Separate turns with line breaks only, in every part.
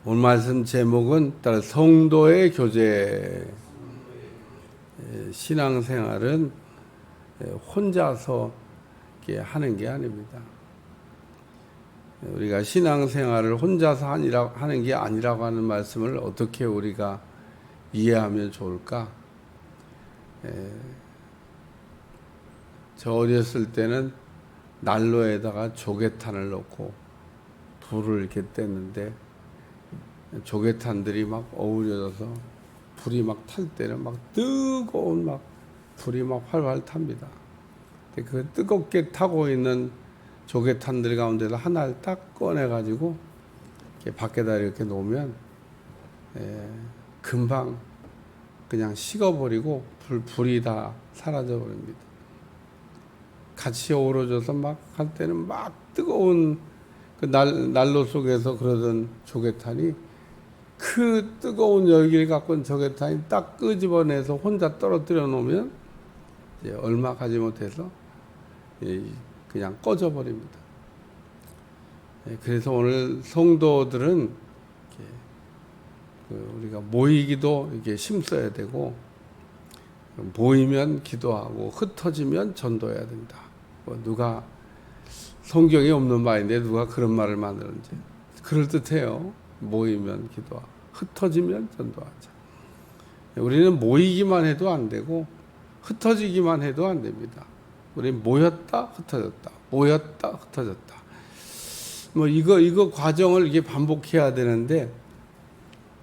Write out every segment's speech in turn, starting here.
오늘 말씀 제목은 따라 성도의 교제. 신앙생활은 혼자서 하는 게 아닙니다. 우리가 신앙생활을 혼자서 하는 게 아니라고 하는 말씀을 어떻게 우리가 이해하면 좋을까? 저 어렸을 때는 난로에다가 조개탄을 넣고 불을 이렇게 뗐는데 조개탄들이 막 어우러져서 불이 막 탈 때는 막 뜨거운 막 불이 막 활활 탑니다. 그 뜨겁게 타고 있는 조개탄들 가운데서 하나를 딱 꺼내가지고 밖에다 이렇게 놓으면 금방 그냥 식어버리고 불이 다 사라져 버립니다. 같이 어우러져서 막 할 때는 막 뜨거운 그 난로 속에서 그러던 조개탄이 그 뜨거운 열기를 갖고 온 조개탄이 딱 끄집어내서 혼자 떨어뜨려 놓으면 이제 얼마 가지 못해서 그냥 꺼져 버립니다. 그래서 오늘 성도들은 우리가 모이기도 이게 힘써야 되고 모이면 기도하고 흩어지면 전도해야 된다. 누가 성경에 없는 말인데 누가 그런 말을 만드는지 그럴듯해요. 모이면 기도하고 흩어지면 전도하자. 우리는 모이기만 해도 안 되고 흩어지기만 해도 안 됩니다. 우리는 모였다 흩어졌다 모였다 흩어졌다 이거 과정을 이게 반복해야 되는데,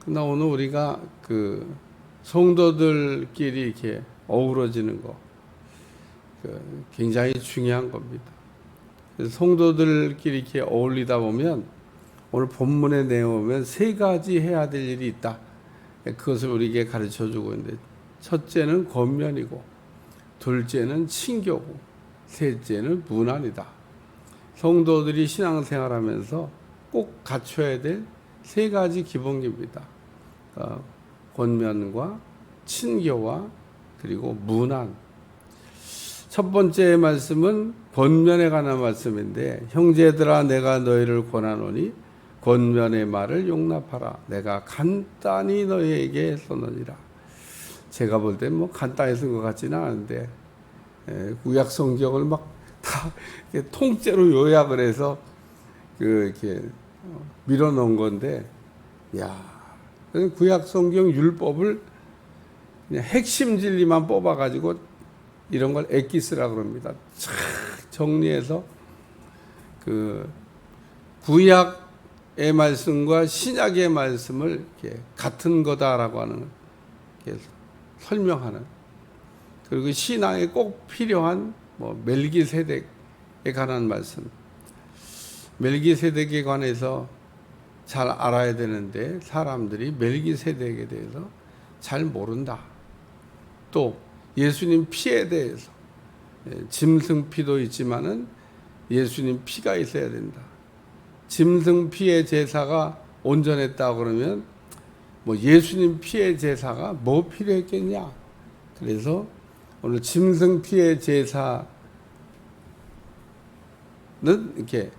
그러나 오늘 우리가 그 성도들끼리 이렇게 어우러지는 거 굉장히 중요한 겁니다. 그래서 성도들끼리 이렇게 어울리다 보면 오늘 본문의 내용을 보면 세 가지 해야 될 일이 있다. 그것을 우리에게 가르쳐 주고 있는데, 첫째는 권면이고, 둘째는 친교고, 셋째는 문안이다. 성도들이 신앙생활하면서 꼭 갖춰야 될 세 가지 기본기입니다. 권면과 친교와 그리고 문안. 첫 번째 말씀은 권면에 관한 말씀인데, 형제들아 내가 너희를 권하노니 권면의 말을 용납하라. 내가 간단히 너희에게 써놓으리라. 제가 볼 때 뭐 간단히 쓴 것 같지는 않은데 구약 성경을 막 다 통째로 요약을 해서 이렇게 밀어넣은 건데, 구약 성경 율법을 그냥 핵심 진리만 뽑아가지고 이런 걸 엑기스라고 그럽니다. 쫙 정리해서 그 구약의 말씀과 신약의 말씀을 이렇게 같은 거다라고 하는 설명하는, 그리고 신앙에 꼭 필요한 멜기세덱에 관한 말씀. 멜기세덱에 관해서 잘 알아야 되는데 사람들이 멜기세덱에 대해서 잘 모른다. 또 예수님 피에 대해서, 짐승 피도 있지만은 예수님 피가 있어야 된다. 짐승 피의 제사가 온전했다 그러면 예수님 피의 제사가 뭐 필요했겠냐? 그래서 오늘 짐승 피의 제사는 이렇게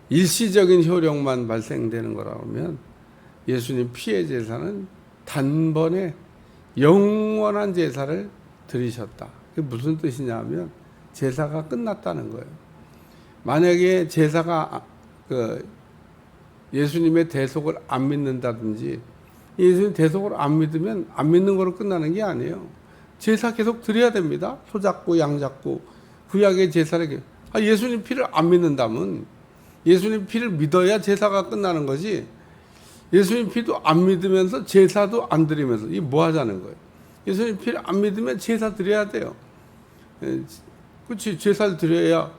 일시적인 효력만 발생되는 거라고 하면, 예수님 피의 제사는 단번에 영원한 제사를 드리셨다. 그게 무슨 뜻이냐면 제사가 끝났다는 거예요. 만약에 제사가 예수님의 대속을 안 믿는다든지, 예수님 대속을 안 믿으면 안 믿는 거로 끝나는 게 아니에요. 제사 계속 드려야 됩니다. 소 잡고 양 잡고 구약의 제사를. 예수님 피를 안 믿는다면 예수님 피를 믿어야 제사가 끝나는 거지, 예수님 피도 안 믿으면서 제사도 안 드리면서 이게 뭐 하자는 거예요. 예수님 피를 안 믿으면 제사 드려야 돼요. 그렇지, 제사를 드려야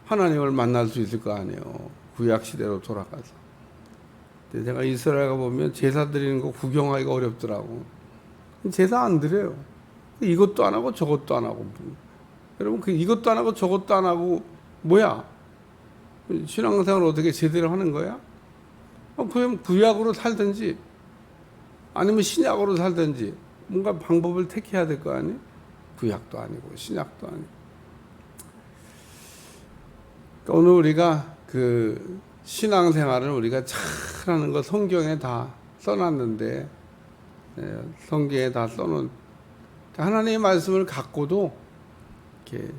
하나님을 만날 수 있을 거 아니에요. 구약 시대로 돌아가서. 제가 이스라엘 가보면 제사 드리는 거 구경하기가 어렵더라고. 제사 안 드려요. 이것도 안 하고 저것도 안 하고. 여러분, 이것도 안 하고 저것도 안 하고 뭐야? 신앙생활을 어떻게 제대로 하는 거야? 그럼 구약으로 살든지 아니면 신약으로 살든지 뭔가 방법을 택해야 될 거 아니에요? 구약도 아니고 신약도 아니고. 오늘 우리가 신앙생활을 우리가 잘하는 거 성경에 다 써놨는데, 성경에 다 써놓은 하나님의 말씀을 갖고도 이렇게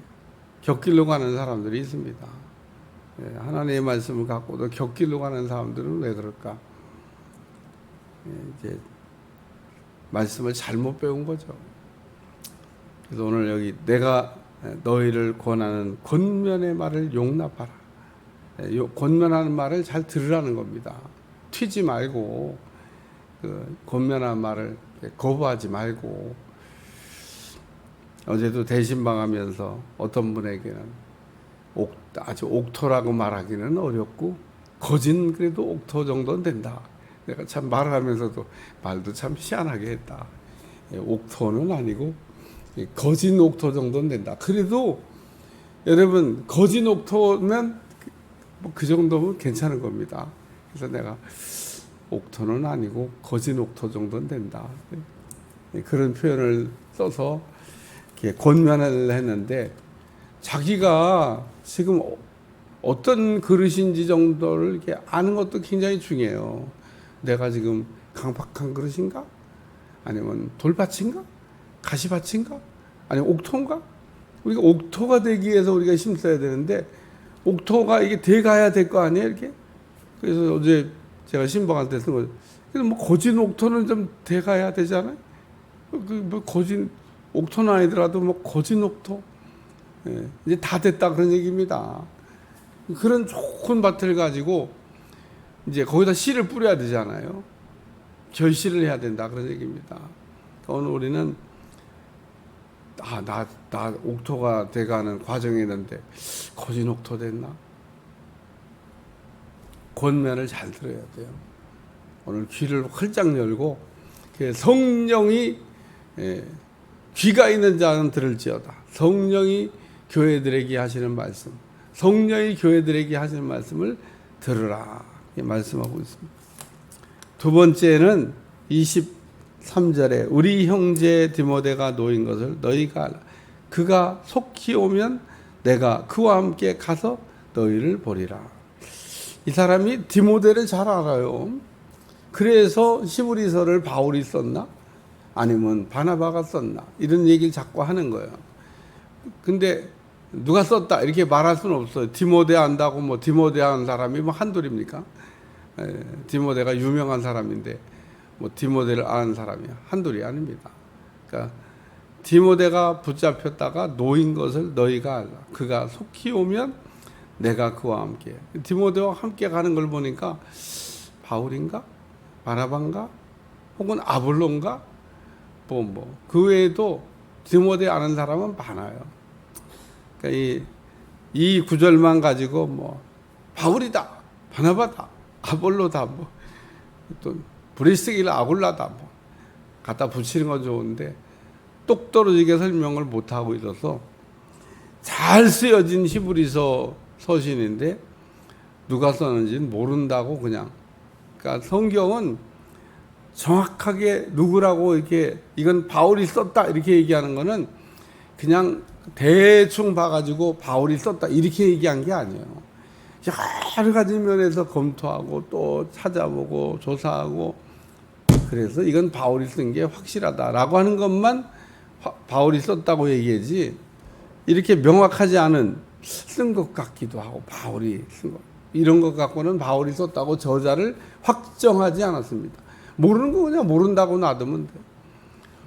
곁길로 가는 사람들이 있습니다. 하나님의 말씀을 갖고도 곁길로 가는 사람들은 왜 그럴까? 이제 말씀을 잘못 배운 거죠. 그래서 오늘 여기 내가 너희를 권하는 권면의 말을 용납하라. 권면하는 말을 잘 들으라는 겁니다. 튀지 말고 그 권면하는 말을 거부하지 말고. 어제도 대신방하면서 어떤 분에게는 아주 옥토라고 말하기는 어렵고 거진 그래도 옥토 정도는 된다. 내가 참 말을 하면서도 말도 참 희한하게 했다. 옥토는 아니고 거진 옥토 정도는 된다. 그래도 여러분 거진 옥토면 뭐 그 정도면 괜찮은 겁니다. 그래서 내가 옥토는 아니고 거진 옥토 정도는 된다. 그런 표현을 써서 이렇게 권면을 했는데, 자기가 지금 어떤 그릇인지 정도를 이렇게 아는 것도 굉장히 중요해요. 내가 지금 강박한 그릇인가? 아니면 돌밭인가? 가시밭인가? 아니면 옥토인가? 우리가 옥토가 되기 위해서 우리가 힘써야 되는데, 옥토가 이게 돼가야 될 거 아니에요, 이렇게? 그래서 어제 제가 신방할 때 쓴 거죠. 그래서 뭐 거진 옥토는 좀 돼가야 되잖아요? 뭐 거진 옥토는 아니더라도 뭐 거진 옥토. 이제 다 됐다 그런 얘기입니다. 그런 좋은 밭을 가지고 이제 거기다 씨를 뿌려야 되잖아요. 결실을 해야 된다 그런 얘기입니다. 오늘 우리는 나 옥토가 돼가는 과정에 있는데 거진 옥토 됐나? 권면을 잘 들어야 돼요. 오늘 귀를 활짝 열고 성령이 귀가 있는 자는 들을지어다. 성령이 교회들에게 하시는 말씀, 성령이 교회들에게 하시는 말씀을 들으라 말씀하고 있습니다. 두 번째는 23절에 우리 형제 디모데가 놓인 것을 너희가 알라. 그가 속히 오면 내가 그와 함께 가서 너희를 보리라. 이 사람이 디모데를 잘 알아요. 그래서 히브리서를 바울이 썼나? 아니면 바나바가 썼나? 이런 얘기를 자꾸 하는 거예요. 근데 누가 썼다 이렇게 말할 수는 없어요. 디모데 안다고 뭐 디모데 한 사람이 뭐 한둘입니까? 디모데가 유명한 사람인데 뭐 디모데를 아는 사람이 한둘이 아닙니다. 그러니까 디모데가 붙잡혔다가 놓인 것을 너희가 알라. 그가 속히 오면 내가 그와 함께. 디모데와 함께 가는 걸 보니까 바울인가? 바나바인가? 혹은 아볼로인가? 그 외에도 디모데 아는 사람은 많아요. 그러니까 이 구절만 가지고 뭐 바울이다, 바나바다, 아볼로다, 또 브리스길라 아굴라다 갖다 붙이는 건 좋은데 똑 떨어지게 설명을 못 하고 있어서 잘 쓰여진 히브리서 서신인데 누가 썼는지는 모른다고 그냥. 그러니까 성경은 정확하게 누구라고 이렇게 이건 바울이 썼다 이렇게 얘기하는 거는 그냥 대충 봐가지고 바울이 썼다 이렇게 얘기한 게 아니에요. 여러 가지 면에서 검토하고 또 찾아보고 조사하고 그래서 이건 바울이 쓴 게 확실하다라고 하는 것만 바울이 썼다고 얘기하지 이렇게 명확하지 않은 쓴 것 같기도 하고 바울이 쓴 것 이런 것 갖고는 바울이 썼다고 저자를 확정하지 않았습니다. 모르는 거 그냥 모른다고 놔두면 돼요.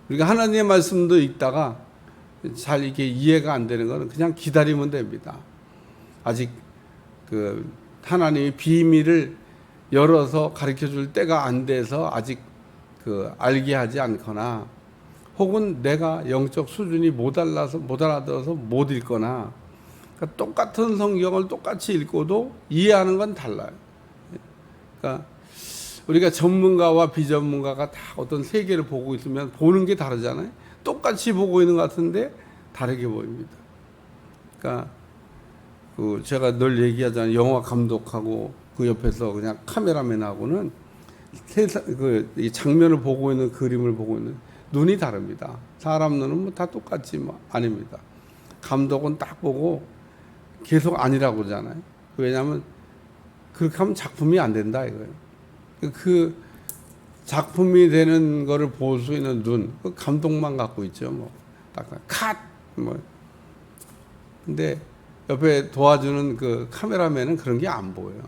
우리가 하나님의 말씀도 읽다가 잘 이게 이해가 안 되는 거는 그냥 기다리면 됩니다. 아직 그 하나님의 비밀을 열어서 가르쳐 줄 때가 안 돼서 아직 그 알게 하지 않거나 혹은 내가 영적 수준이 못 알아들어서 못 읽거나 그러니까 똑같은 성경을 똑같이 읽고도 이해하는 건 달라요. 그러니까 우리가 전문가와 비전문가가 다 어떤 세계를 보고 있으면 보는 게 다르잖아요. 똑같이 보고 있는 것 같은데 다르게 보입니다. 그러니까 그 제가 늘 얘기하잖아요. 영화 감독하고 그 옆에서 그냥 카메라맨하고는 이 장면을 보고 있는 그림을 보고 있는 눈이 다릅니다. 사람 눈은 뭐 다 똑같지 뭐 아닙니다. 감독은 딱 보고 계속 아니라고 그러잖아요. 왜냐하면 그렇게 하면 작품이 안 된다 이거예요. 그 작품이 되는 거를 볼 수 있는 눈, 그 감독만 갖고 있죠. 뭐 딱 컷, 뭐. 근데 옆에 도와주는 그 카메라맨은 그런 게 안 보여요.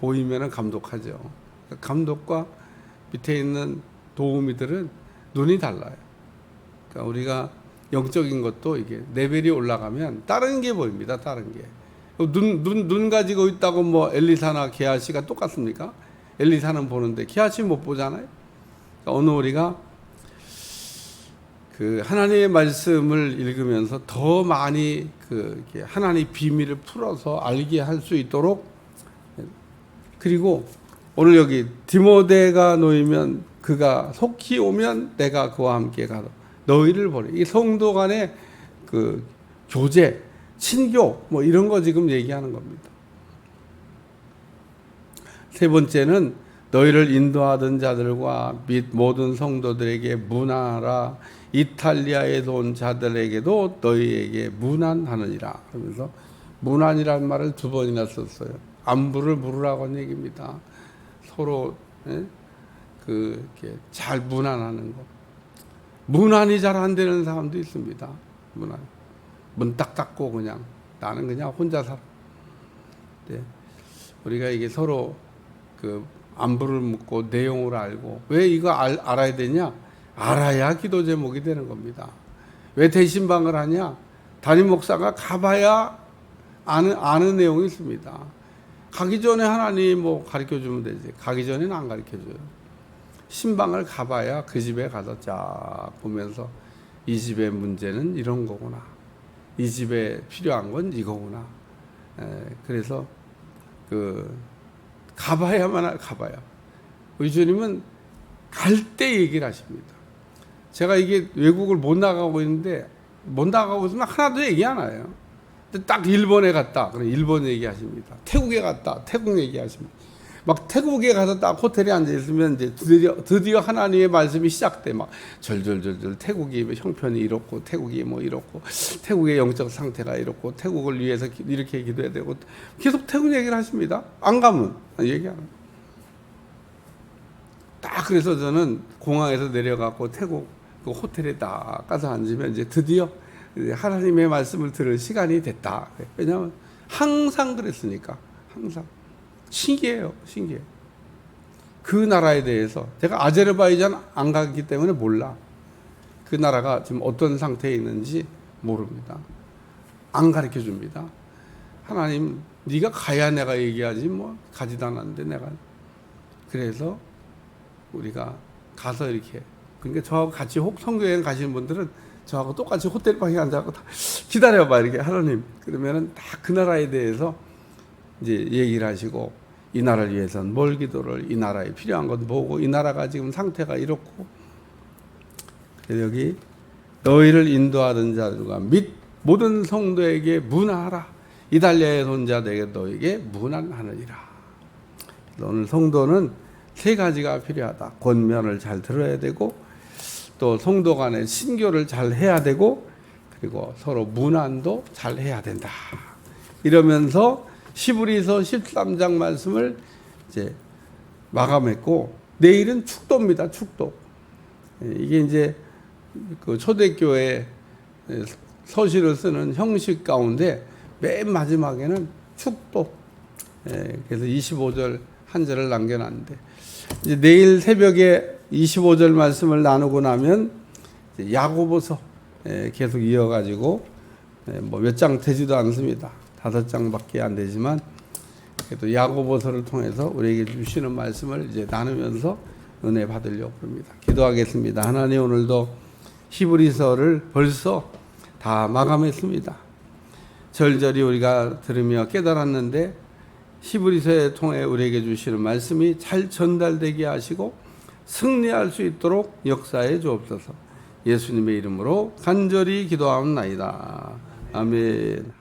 보이면은 감독하죠. 감독과 밑에 있는 도우미들은 눈이 달라요. 그러니까 우리가 영적인 것도 이게 레벨이 올라가면 다른 게 보입니다. 다른 게. 눈 가지고 있다고 뭐 엘리사나 게하시가 똑같습니까? 엘리사는 보는데 게하시 못 보잖아요. 그러니까 오늘 우리가 그 하나님의 말씀을 읽으면서 더 많이 그 하나님의 비밀을 풀어서 알게 할 수 있도록, 그리고 오늘 여기 디모데가 놓이면 그가 속히 오면 내가 그와 함께 가도 너희를 보내. 이 성도 간의 그 교제, 친교 뭐 이런 거 지금 얘기하는 겁니다. 세 번째는 너희를 인도하던 자들과 및 모든 성도들에게 문안하라. 이탈리아에서 온 자들에게도 너희에게 문안하느니라. 그러면서 문안이라는 말을 2번이나 썼어요. 안부를 물으라고 하는 얘기입니다. 서로 이렇게 잘 문안하는 거. 문안이 잘 안 되는 사람도 있습니다. 문안. 문 딱 닫고 그냥 나는 그냥 혼자 살아. 네. 우리가 이게 서로 그 안부를 묻고 내용을 알고, 왜 이거 알아야 되냐? 알아야 기도 제목이 되는 겁니다. 왜 대신방을 하냐? 담임 목사가 가봐야 아는 내용이 있습니다. 가기 전에 하나님 뭐 가르쳐 주면 되지. 가기 전에는 안 가르쳐 줘요. 신방을 가봐야 그 집에 가서 쫙 보면서 이 집의 문제는 이런 거구나. 이 집에 필요한 건 이거구나. 그래서 가봐야만 가봐야. 우리 주님은 갈 때 얘기를 하십니다. 제가 이게 외국을 못 나가고 있는데, 못 나가고 있으면 하나도 얘기 안 해요. 딱 일본에 갔다. 그럼 일본 얘기하십니다. 태국에 갔다. 태국 얘기하십니다. 막 태국에 가서 딱 호텔에 앉아 있으면 이제 드디어 하나님의 말씀이 시작돼. 막 절절절절 태국이 형편이 이렇고, 태국이 뭐 이렇고, 태국의 영적 상태가 이렇고, 태국을 위해서 이렇게 기도해야 되고, 계속 태국 얘기를 하십니다. 안 가면 얘기 안 해요. 딱 그래서 저는 공항에서 내려가고 태국 그 호텔에 딱 가서 앉으면 이제 드디어 하나님의 말씀을 들을 시간이 됐다. 왜냐하면 항상 그랬으니까. 항상. 신기해요. 신기해요. 그 나라에 대해서 제가 아제르바이잔 안 가기 때문에 몰라. 그 나라가 지금 어떤 상태에 있는지 모릅니다. 안 가르쳐 줍니다. 하나님, 네가 가야 내가 얘기하지 뭐 가지도 않았는데 내가. 그래서 우리가 가서 이렇게, 그러니까 저하고 같이 성교여행 가시는 분들은 저하고 똑같이 호텔방에 앉아서 기다려봐 이렇게. 하나님, 그러면은 다 그 나라에 대해서 이제 얘기를 하시고, 이 나라를 위해서는 뭘 기도를, 이 나라에 필요한 건 뭐고, 이 나라가 지금 상태가 이렇고. 그래서 여기 너희를 인도하던 자들과 및 모든 성도에게 문안하라. 이달리아의 손자들에게 너에게 문안하느니라. 오늘 성도는 3가지가 필요하다. 권면을 잘 들어야 되고, 또 성도 간의 신교를 잘 해야 되고, 그리고 서로 문안도 잘 해야 된다. 이러면서 히브리서 13장 말씀을 이제 마감했고, 내일은 축도입니다. 축도. 이게 이제 그 초대교회 서신을 쓰는 형식 가운데 맨 마지막에는 축도. 그래서 25절 한 절을 남겨놨는데, 이제 내일 새벽에 25절 말씀을 나누고 나면 야고보서 계속 이어가지고 뭐 몇 장 되지도 않습니다. 5장밖에 안 되지만 그래도 야고보서를 통해서 우리에게 주시는 말씀을 이제 나누면서 은혜 받으려고 합니다. 기도하겠습니다. 하나님, 오늘도 히브리서를 벌써 다 마감했습니다. 절절히 우리가 들으며 깨달았는데, 히브리서에 통해 우리에게 주시는 말씀이 잘 전달되게 하시고 승리할 수 있도록 역사해 주옵소서. 예수님의 이름으로 간절히 기도하옵나이다. 아멘.